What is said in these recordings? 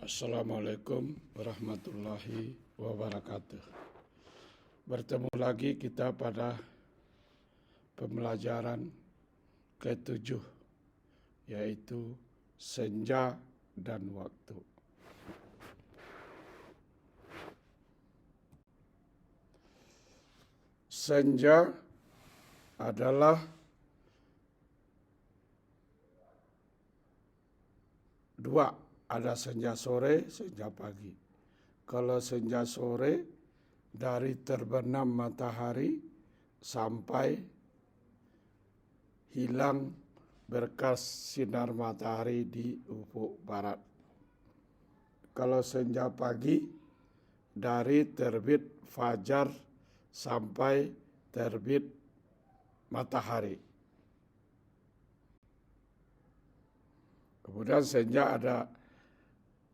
Assalamualaikum warahmatullahi wabarakatuh. Bertemu lagi kita pada pembelajaran ke-7, yaitu senja dan waktu. Senja adalah dua, ada senja sore, senja pagi. Kalau senja sore, dari terbenam matahari sampai hilang berkas sinar matahari di ufuk barat. Kalau senja pagi, dari terbit fajar sampai terbit matahari. Kemudian senja ada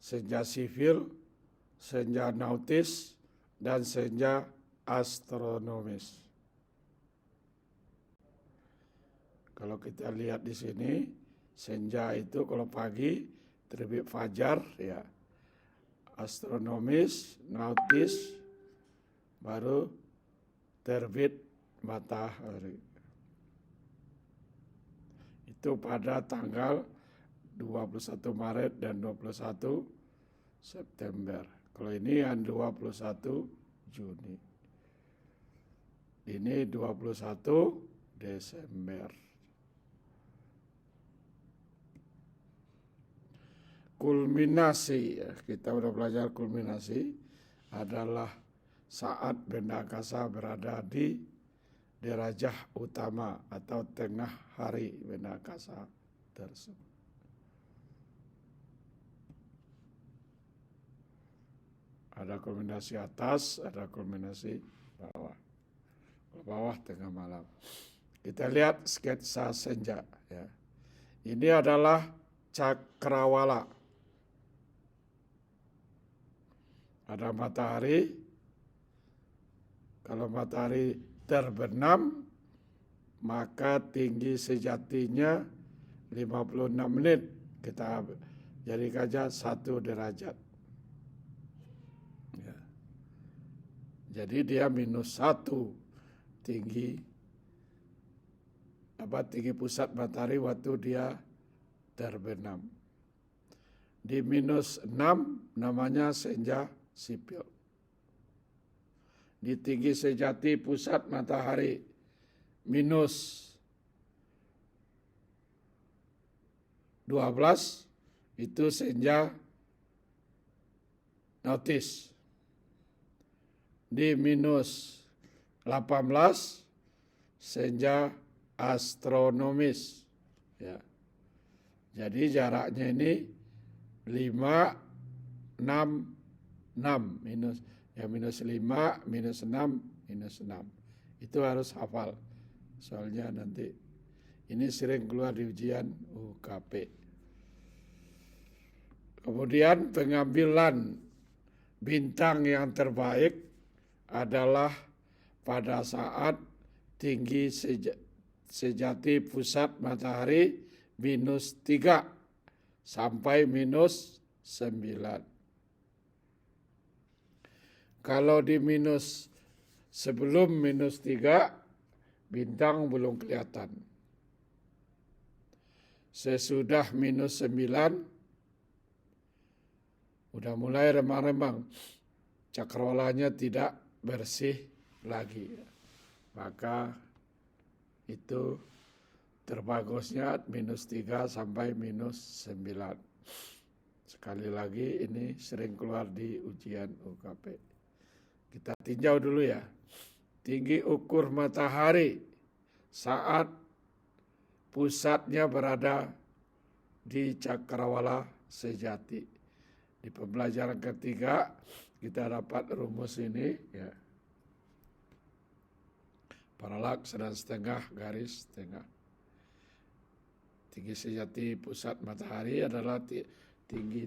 senja sivil, senja nautis, dan senja astronomis. Kalau kita lihat di sini, senja itu kalau pagi terbit fajar, ya, astronomis, nautis, baru terbit matahari. Itu pada tanggal 21 Maret dan 21 September. Kalau ini yang 21 Juni. Ini 21 Desember. Kulminasi, ya, kita udah belajar kulminasi adalah saat benda angkasa berada di derajah utama atau tengah hari benda angkasa tersebut. Ada kulminasi atas, ada kulminasi bawah. Bawah tengah malam. Kita lihat sketsa senja. Ya. Ini adalah cakrawala. Ada matahari. Kalau matahari terbenam, maka tinggi sejatinya 56 menit. Kita jadikan aja 1 derajat. Jadi dia -1 tinggi pusat matahari waktu dia terbenam. Di -6 namanya senja sipil. Di tinggi sejati pusat matahari -12 itu senja nautis. Di -18 senja astronomis. Ya. Jadi jaraknya ini 5, 6, 6 -5, -6, -6. Itu harus hafal. Soalnya nanti ini sering keluar di ujian UKP. Kemudian pengambilan bintang yang terbaik adalah pada saat tinggi sejati pusat matahari -3 sampai -9. Kalau di sebelum -3, bintang belum kelihatan. Sesudah -9, udah mulai remang-remang. Cakrawalanya tidak bersih lagi. Maka itu terbagusnya -3 sampai -9. Sekali lagi ini sering keluar di ujian UKP. Kita tinjau dulu ya. Tinggi ukur matahari saat pusatnya berada di cakrawala sejati. Di pembelajaran ketiga kita dapat rumus ini, ya. Paralaks dan setengah garis tengah. Tinggi sejati pusat matahari adalah tinggi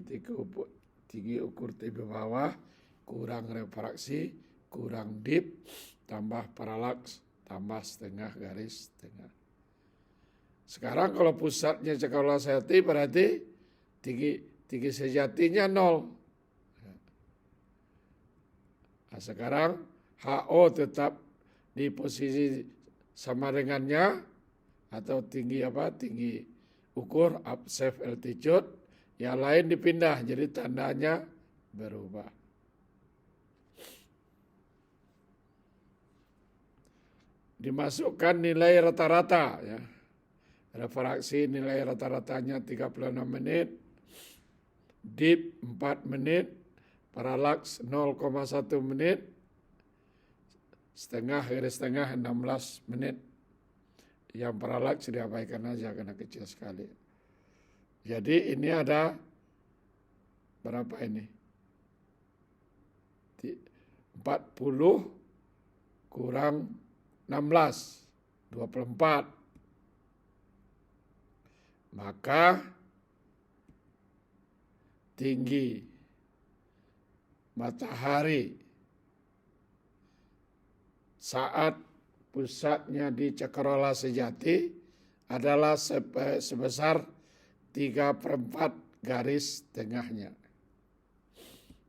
ukur TV bawah kurang refraksi kurang dip tambah paralaks tambah setengah garis tengah. Sekarang kalau pusatnya cakrawala sejati berarti tinggi sejatinya 0. Nah, sekarang HO tetap di posisi sama dengannya atau tinggi tinggi ukur safe altitude, yang lain dipindah jadi tandanya berubah. Dimasukkan nilai rata-rata ya. Refraksi nilai rata-ratanya 36 menit, dip 4 menit, paralaks 0,1 menit, garis tengah 16 menit. Yang paralaks diabaikan aja karena kecil sekali. Jadi ini ada berapa ini? 40 kurang 16, 24. Maka tinggi matahari saat pusatnya di cakrawala sejati adalah sebesar 3/4 garis tengahnya.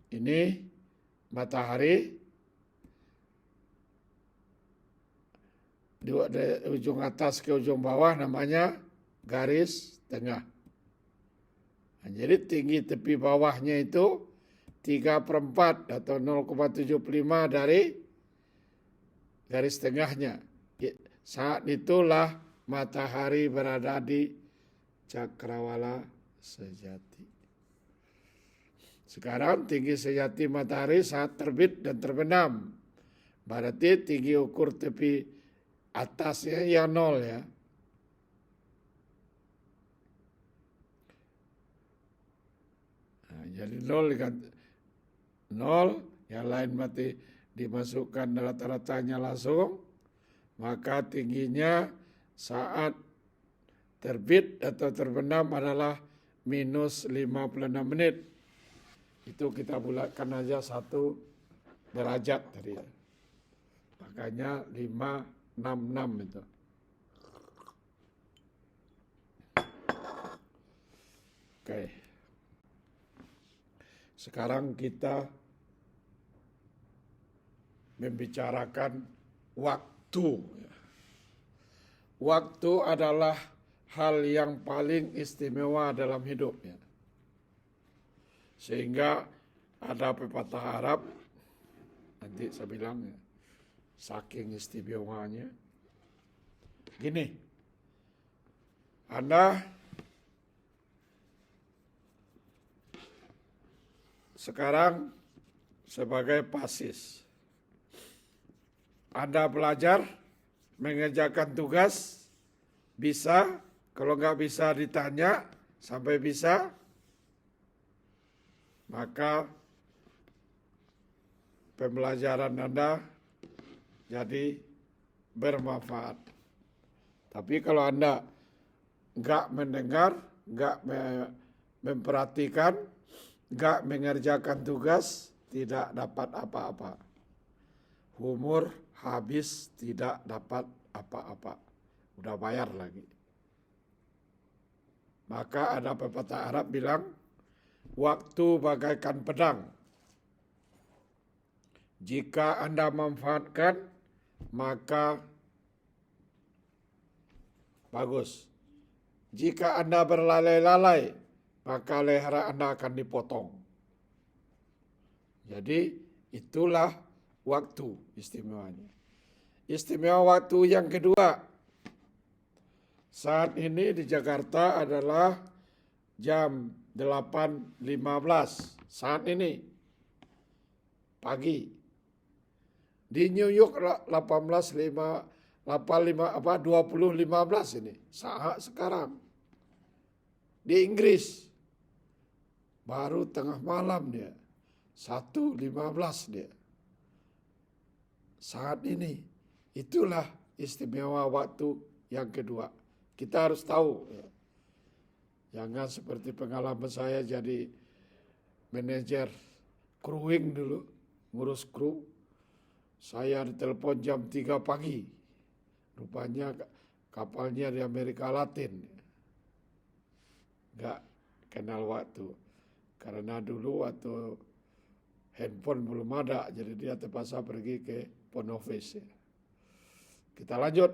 Ini matahari di ujung atas ke ujung bawah namanya garis tengah. Nah, jadi tinggi tepi bawahnya itu 3/4 atau 0,75 dari garis tengahnya. Saat itulah matahari berada di cakrawala sejati. Sekarang tinggi sejati matahari saat terbit dan terbenam. Berarti tinggi ukur tepi atasnya yang 0 ya. Nah, jadi 0, yang lain mati dimasukkan rata-ratanya langsung, maka tingginya saat terbit atau terbenam adalah minus 56 menit. Itu kita bulatkan aja 1 derajat tadi ya. Makanya 566 itu. Oke. Sekarang kita membicarakan waktu. Waktu adalah hal yang paling istimewa dalam hidup. Sehingga ada pepatah Arab, nanti saya bilang ya, saking istimewanya. Gini, Anda sekarang sebagai pasis, Anda belajar mengerjakan tugas, bisa, kalau nggak bisa ditanya sampai bisa, maka pembelajaran Anda jadi bermanfaat. Tapi kalau Anda nggak mendengar, nggak memperhatikan, nggak mengerjakan tugas, tidak dapat apa-apa. Umur habis tidak dapat apa-apa. Udah bayar lagi. Maka ada pepatah Arab bilang, waktu bagaikan pedang. Jika Anda manfaatkan, maka bagus. Jika Anda berlalai-lalai, maka leher Anda akan dipotong. Jadi itulah waktu istimewanya. Istimewa waktu yang kedua, saat ini di Jakarta adalah jam 8.15 saat ini pagi. Di New York 20.15 ini saat sekarang. Di Inggris baru tengah malam dia, 1.15 dia. Saat ini itulah istimewa waktu yang kedua. Kita harus tahu. Jangan seperti pengalaman saya jadi manajer crewing dulu, ngurus kru. Saya ditelepon jam 3 pagi. Rupanya kapalnya di Amerika Latin. Nggak kenal waktu. Karena dulu waktu handphone belum ada, jadi dia terpaksa pergi ke phone office. Kita lanjut.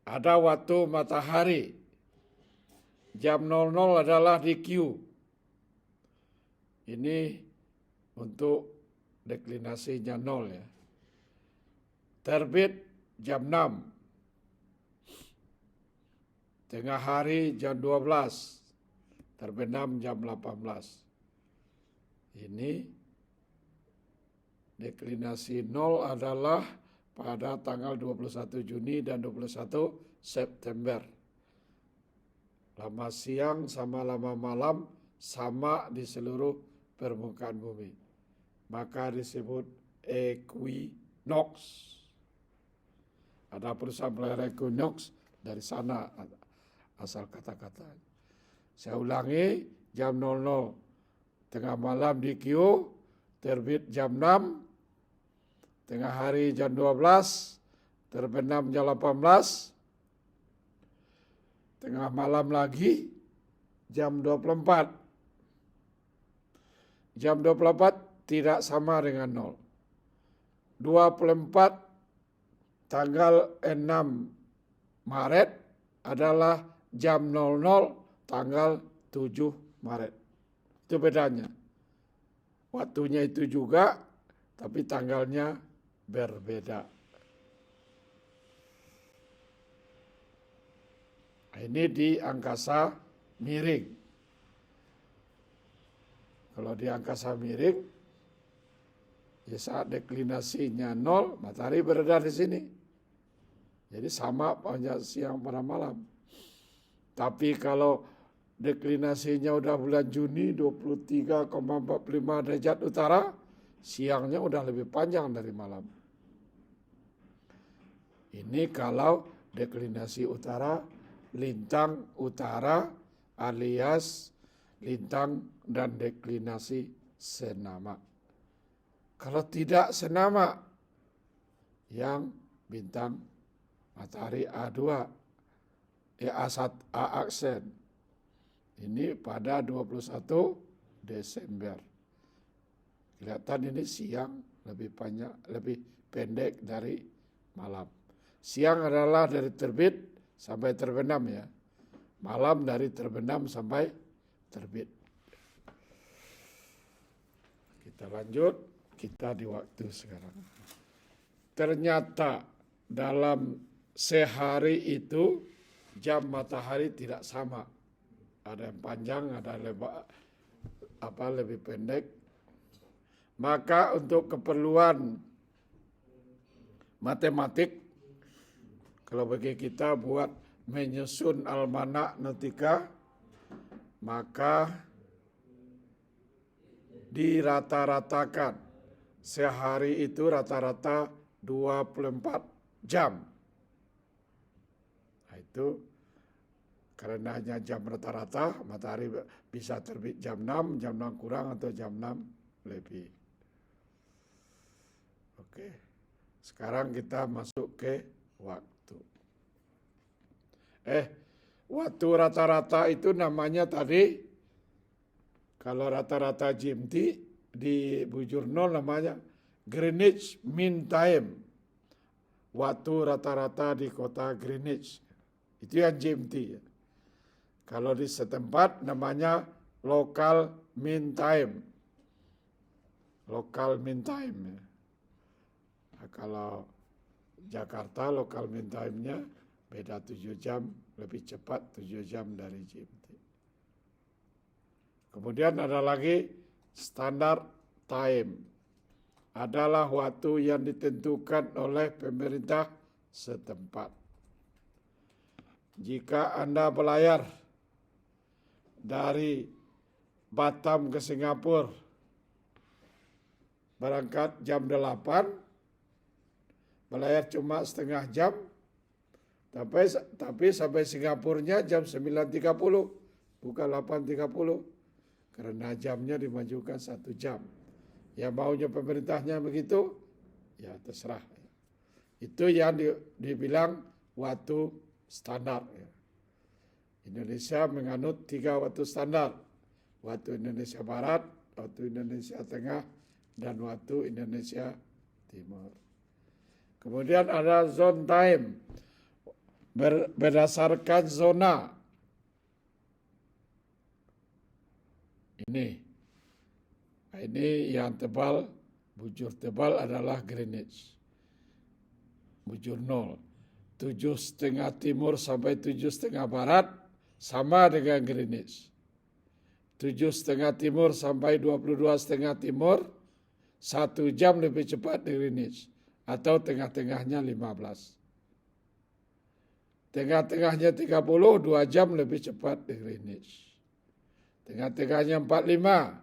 Ada waktu matahari. Jam 00 adalah di Q. Ini untuk deklinasinya 0 ya. Terbit jam 6. Tengah hari jam 12. Terbenam jam 18. Ini deklinasi 0 adalah pada tanggal 21 Juni dan 21 September. Lama siang sama lama malam sama di seluruh permukaan bumi. Maka disebut equinox. Ada perusahaan pelihara equinox, dari sana asal kata-kata. Saya ulangi, jam 00 tengah malam di Q, terbit jam 6, tengah hari jam 12, terbenam jam 18, tengah malam lagi jam 24. Jam 24 tidak sama dengan 0. 24 tanggal 6 Maret adalah jam 00 tanggal 7 Maret. Itu bedanya. Waktunya itu juga, tapi tanggalnya berbeda. Ini di angkasa miring. Kalau di angkasa miring, ya saat deklinasinya 0, matahari berada di sini. Jadi sama panjang siang pada malam. Tapi kalau deklinasinya udah bulan Juni 23,45 derajat utara, siangnya udah lebih panjang dari malam. Ini kalau deklinasi utara, lintang utara alias lintang dan deklinasi senama. Kalau tidak senama, yang bintang matahari A2, A1, A aksen. Ini pada 21 Desember. Kelihatan ini siang lebih banyak, lebih pendek dari malam. Siang adalah dari terbit sampai terbenam ya. Malam dari terbenam sampai terbit. Kita lanjut, kita di waktu sekarang. Ternyata dalam sehari itu jam matahari tidak sama. Ada yang panjang, ada yang lebih pendek. Maka untuk keperluan matematik, kalau bagi kita buat menyusun almanak nautika, maka dirata-ratakan. Sehari itu rata-rata 24 jam. Nah, itu karena hanya jam rata-rata, matahari bisa terbit jam 6, jam 6 kurang atau jam 6 lebih. Oke, sekarang kita masuk ke waktu. Waktu rata-rata itu namanya tadi, kalau rata-rata GMT di Bujurnal namanya Greenwich Mean Time. Waktu rata-rata di kota Greenwich. Itu yang GMT. Kalau di setempat namanya Local Mean Time. Local Mean Time. Nah, kalau Jakarta Local Mean Time-nya beda 7 jam, lebih cepat 7 jam dari GMT. Kemudian ada lagi Standard Time. Adalah waktu yang ditentukan oleh pemerintah setempat. Jika Anda berlayar dari Batam ke Singapura, berangkat jam 8, berlayar cuma setengah jam, tapi sampai Singapurnya jam 9.30, bukan 8.30, karena jamnya dimajukan 1 jam. Ya maunya pemerintahnya begitu, ya terserah. Itu yang dibilang waktu standar. Indonesia menganut 3 waktu standar. waktu Indonesia Barat, waktu Indonesia Tengah, dan waktu Indonesia Timur. Kemudian ada zone time berdasarkan zona. Ini yang tebal, bujur tebal adalah Greenwich. Bujur 0. 7,5 timur sampai 7,5 barat sama dengan Greenwich. 7,5 timur sampai 22,5 timur 1 jam lebih cepat dari Greenwich, atau tengah-tengahnya 15. Tengah-tengahnya 30, 2 jam lebih cepat dari Greenwich. Tengah-tengahnya 45,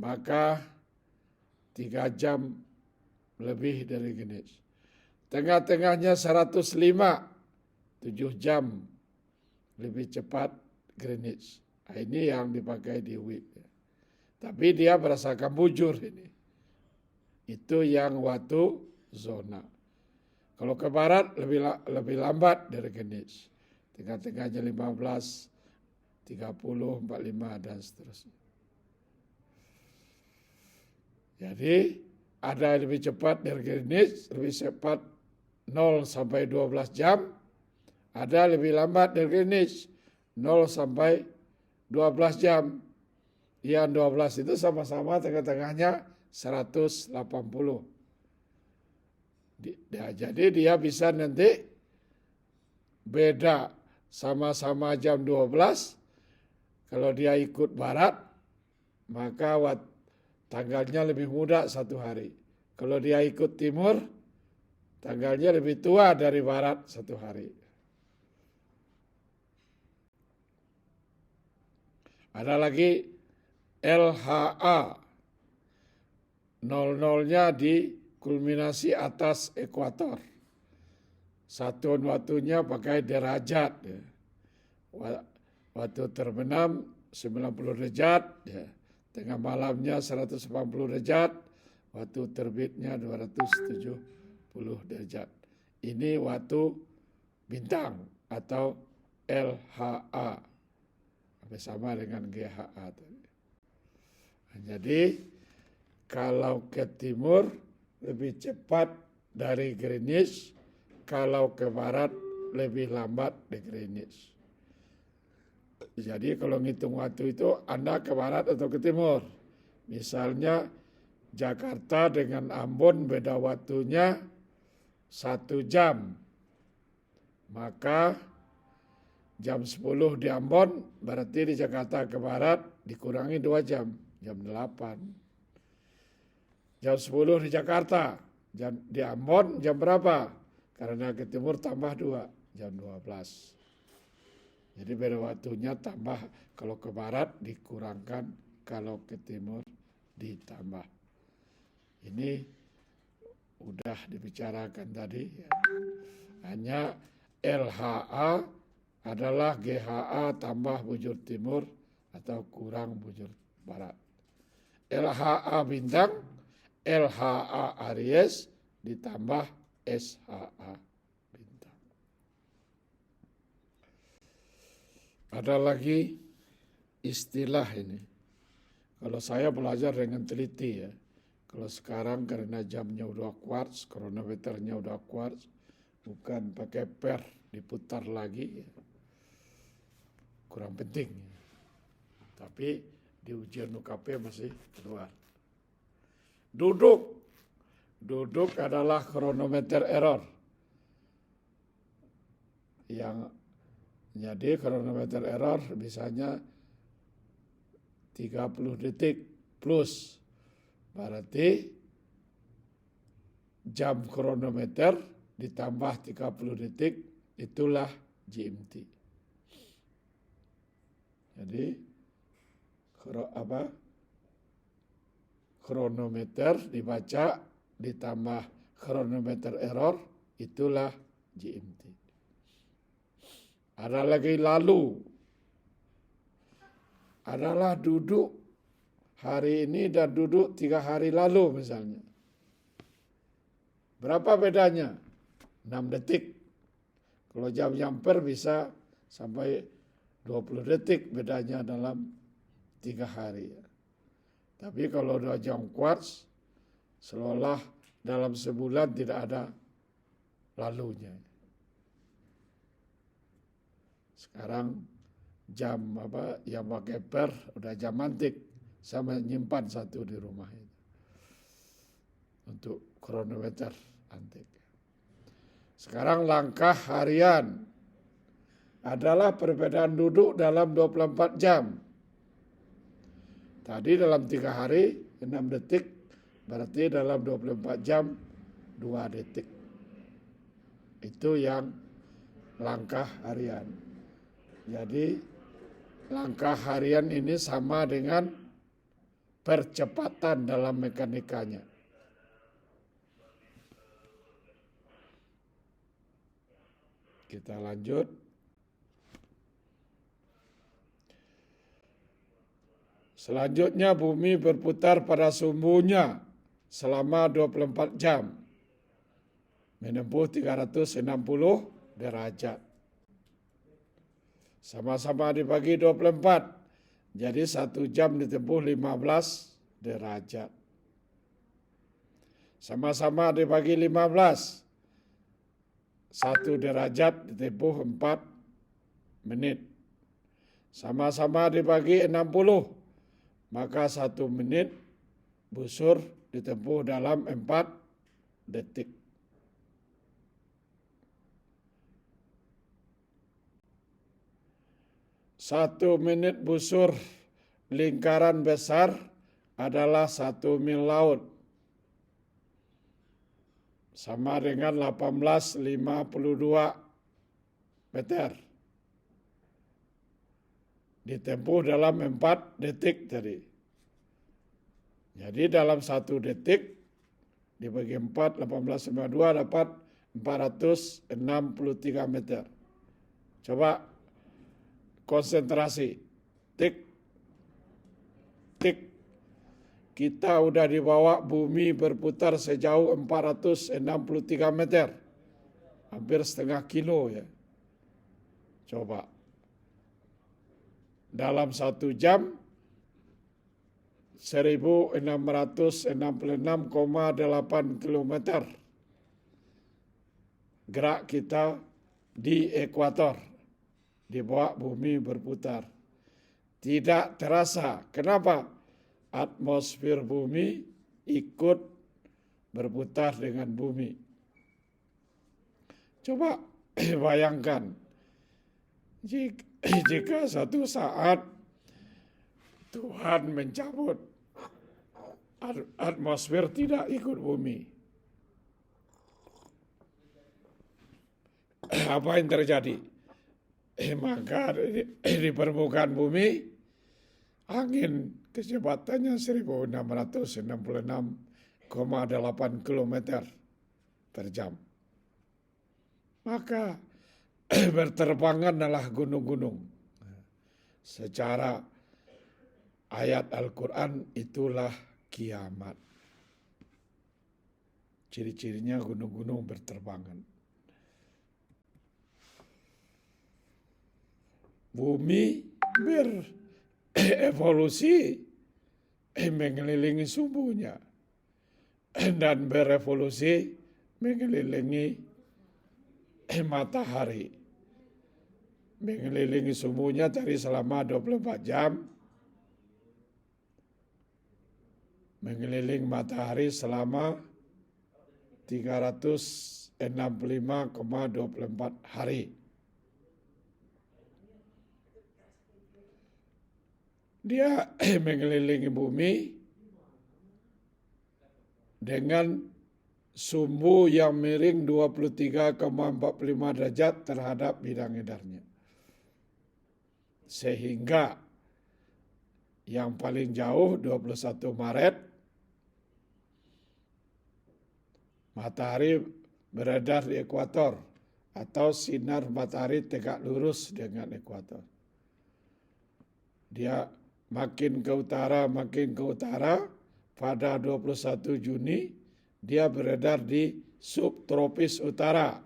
maka 3 jam lebih dari Greenwich. Tengah-tengahnya 105, 7 jam lebih cepat Greenwich. Nah, ini yang dipakai di WIB. Tapi dia berdasarkan bujur ini. Itu yang waktu zona. Kalau ke barat lebih lambat dari Greenwich. Tengah-tengahnya 15, 30, 45 dan seterusnya. Jadi ada yang lebih cepat dari Greenwich, lebih cepat 0 sampai 12 jam. Ada lebih lambat dari Greenwich, 0 sampai 12 jam. Yang 12 itu sama-sama tengah-tengahnya 180. Jadi dia bisa nanti beda sama-sama jam 12. Kalau dia ikut barat, maka tanggalnya lebih muda 1 hari. Kalau dia ikut timur, tanggalnya lebih tua dari barat 1 hari. Ada lagi LHA, 00-nya di kulminasi atas ekuator. Satuan waktunya pakai derajat. Waktu terbenam 90 derajat, tengah malamnya 180 derajat, waktu terbitnya 270 derajat. Ini waktu bintang atau LHA. Sama dengan GHA tadi. Jadi kalau ke timur lebih cepat dari Greenwich, kalau ke barat lebih lambat dari Greenwich. Jadi kalau ngitung waktu itu Anda ke barat atau ke timur. Misalnya Jakarta dengan Ambon beda waktunya 1 jam. Maka jam 10 di Ambon berarti di Jakarta ke barat dikurangi 2 jam. Jam 8. Jam 10 di Jakarta. Di Ambon jam berapa? Karena ke timur tambah 2. Jam 12. Jadi beda waktunya tambah. Kalau ke barat dikurangkan. Kalau ke timur ditambah. Ini udah dibicarakan tadi. Hanya LHA adalah GHA tambah bujur timur atau kurang bujur barat. LHA bintang, LHA Aries ditambah SHA bintang. Ada lagi istilah ini. Kalau saya belajar dengan teliti ya. Kalau sekarang karena jamnya udah quartz, kronometernya udah quartz, bukan pakai per diputar lagi, ya. Kurang penting. Tapi di ujian UKP masih keluar. Duduk adalah kronometer error. Jadi kronometer error misalnya 30 detik plus. Berarti jam kronometer ditambah 30 detik itulah GMT. Jadi kronometer dibaca ditambah kronometer error itulah GMT. Ada lagi lalu. Adalah duduk hari ini dan duduk 3 hari lalu misalnya. Berapa bedanya? 6 detik. Kalau jam per bisa sampai 20 detik bedanya dalam 3 hari. Tapi kalau 2 jam kuarts, seolah dalam sebulan tidak ada lalunya. Sekarang jam yang pakai per udah jam antik, sama nyimpan satu di rumah itu untuk kronometer antik. Sekarang langkah harian adalah perbedaan duduk dalam 24 jam. Tadi dalam 3 hari 6 detik, berarti dalam 24 jam 2 detik. Itu yang langkah harian. Jadi langkah harian ini sama dengan percepatan dalam mekanikanya. Kita lanjut. Selanjutnya bumi berputar pada sumbunya selama 24 jam. Menempuh 360 derajat. Sama-sama dibagi 24. Jadi 1 jam ditempuh 15 derajat. Sama-sama dibagi 15. 1 derajat ditempuh 4 menit. Sama-sama dibagi 60. Maka 1 menit busur ditempuh dalam 4 detik. Satu menit busur lingkaran besar adalah 1 mil laut. Sama dengan 1852 meter. Ditempuh dalam 4 detik tadi. Jadi dalam 1 detik dibagi 4, 1852 dapat 463 meter. Coba konsentrasi. Tik. Tik. Kita udah dibawa bumi berputar sejauh 463 meter. Hampir setengah kilo ya. Coba. Dalam 1 jam 1666,8 kilometer gerak kita di ekuator, di bawah bumi berputar. Tidak terasa. Kenapa? Atmosfer bumi ikut berputar dengan bumi. Coba bayangkan, jika satu saat Tuhan mencabut atmosfer tidak ikut bumi, apa yang terjadi? Maka di permukaan bumi angin kecepatannya 1666,8 km per jam. Maka berterbanganlah gunung-gunung. Secara ayat Al-Quran itulah kiamat. Ciri-cirinya gunung-gunung berterbangan. Bumi berevolusi mengelilingi sumbunya dan berevolusi mengelilingi matahari. Mengelilingi sumbunya dari selama 24 jam. Mengelilingi matahari selama 365,24 hari. Dia mengelilingi bumi dengan sumbu yang miring 23,45 derajat terhadap bidang edarnya. Sehingga yang paling jauh 21 Maret matahari beredar di ekuator atau sinar matahari tegak lurus dengan ekuator. Dia makin ke utara, pada 21 Juni dia beredar di subtropis utara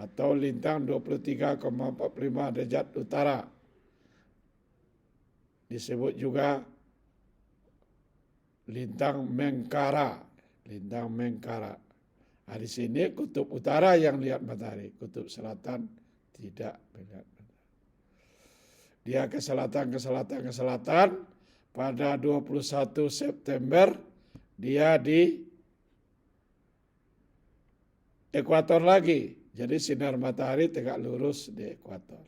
atau lintang 23,45 derajat utara. Disebut juga lintang Mengkara. Lintang Mengkara. Nah, di sini kutub utara yang lihat matahari, kutub selatan tidak melihat matahari. Dia ke selatan. Pada 21 September dia di ekuator lagi. Jadi sinar matahari tegak lurus di ekuator.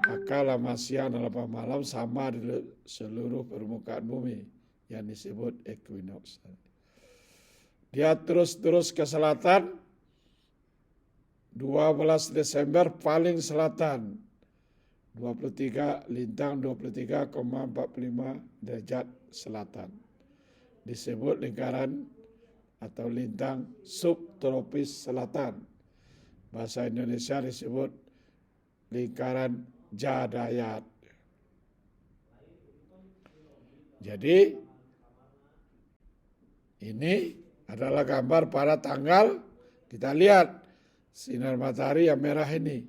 Maka lama siang dan lama malam sama di seluruh permukaan bumi yang disebut equinox. Dia terus ke selatan. 12 Desember paling selatan. 23 lintang 23,45 derajat selatan. Disebut lingkaran atau lintang subtropis selatan. Bahasa Indonesia disebut lingkaran Jadayat. Jadi ini adalah gambar pada tanggal, kita lihat sinar matahari yang merah ini.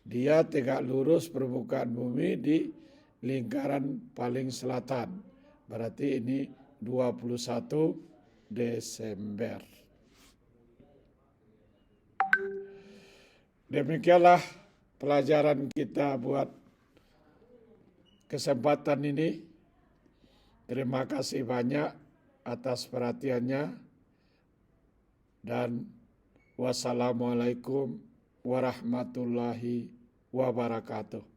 Dia tegak lurus permukaan bumi di lingkaran paling selatan. Berarti ini 21 Desember. Demikianlah pelajaran kita buat kesempatan ini. Terima kasih banyak atas perhatiannya. Dan wassalamualaikum warahmatullahi wabarakatuh.